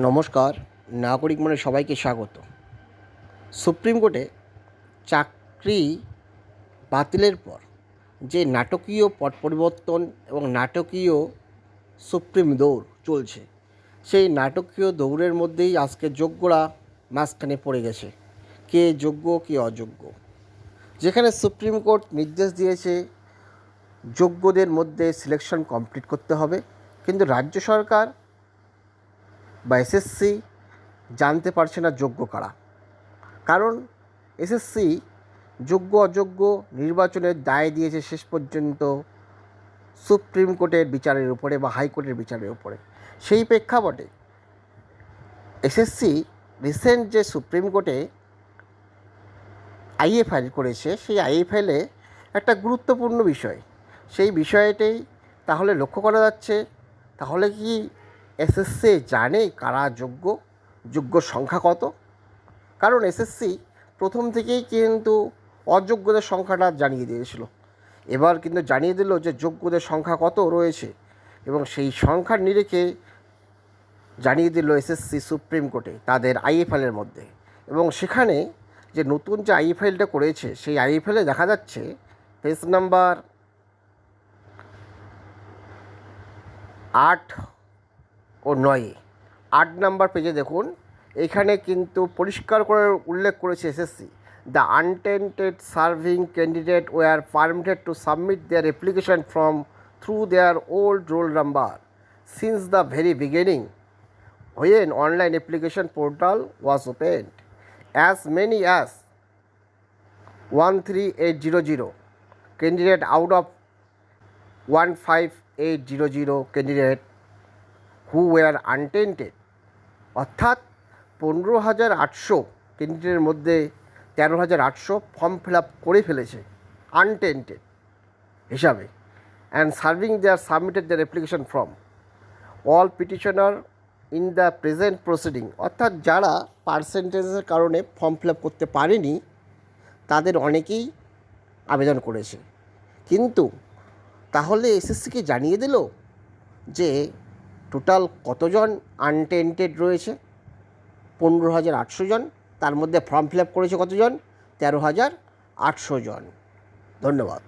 নমস্কার। নাগরিক মনে সবাইকে স্বাগত। সুপ্রিম কোর্টে চাকরি বাতিলের পর যে নাটকীয় পট পরিবর্তন এবং নাটকীয় সুপ্রিম দৌড় চলছে, সেই নাটকীয় দৌড়ের মধ্যেই আজকে যোগ্যরা মাঝখানে পড়ে গেছে। কে যোগ্য কে অযোগ্য। যেখানে সুপ্রিম কোর্ট নির্দেশ দিয়েছে যোগ্যদের মধ্যে সিলেকশন কমপ্লিট করতে হবে, কিন্তু রাজ্য সরকার বা এসএসসি জানতে পারছে না যোগ্য কারা। কারণ এসএসসি যোগ্য অযোগ্য নির্বাচনের দায় দিয়েছে শেষ পর্যন্ত সুপ্রিম কোর্টের বিচারের উপরে বা হাইকোর্টের বিচারের উপরে। সেই প্রেক্ষাপটে এসএসসি রিসেন্ট যে সুপ্রিম কোর্টে আইএ ফাইল করেছে, সেই আইএ ফাইলে একটা গুরুত্বপূর্ণ বিষয়, সেই বিষয়টাই তাহলে লক্ষ্য করা যাচ্ছে। তাহলে কি এসএসসি জানে কারা যোগ্য, যোগ্য সংখ্যা কত? কারণ এসএসসি প্রথম থেকেই কিন্তু অযোগ্যদের সংখ্যাটা জানিয়ে দিয়েছিল। এবার কিন্তু জানিয়ে দিল যে যোগ্যদের সংখ্যা কত রয়েছে, এবং সেই সংখ্যার নিরিখে জানিয়ে দিল এসএসসি সুপ্রিম কোর্টে তাদের আইএ ফাইলের মধ্যে। এবং সেখানে যে নতুন যে আইএ ফাইলটা করেছে, সেই আইএ ফাইলে দেখা যাচ্ছে পেজ নাম্বার 8 ও 9, 8 নাম্বার পেজে দেখুন, এখানে কিন্তু পরিষ্কার করে উল্লেখ করেছে SSC, the untainted serving candidate were permitted to submit their application form through their old roll number since the very beginning when online application portal was opened. As many as 13800 candidate out of 15800 candidate who were untainted, অর্থাৎ 15,800 ক্যান্ডিডেটের মধ্যে 13,800 form fill up করে ফেলেছে untainted হিসাবে, and serving their submitted their application form all petitioner in the present proceeding, অর্থাৎ যারা পার্সেন্টেজের কারণে form fill up করতে পারেনি তাদের অনেকেই আবেদন করেছে। কিন্তু তাহলে এসএসসিকে জানিয়ে দিল যে টোটাল কতজন আনটেন্টেড রয়েছে? 15,800 জন। তার মধ্যে ফর্ম ফিল আপ করেছে কতজন? 13,800 জন। ধন্যবাদ।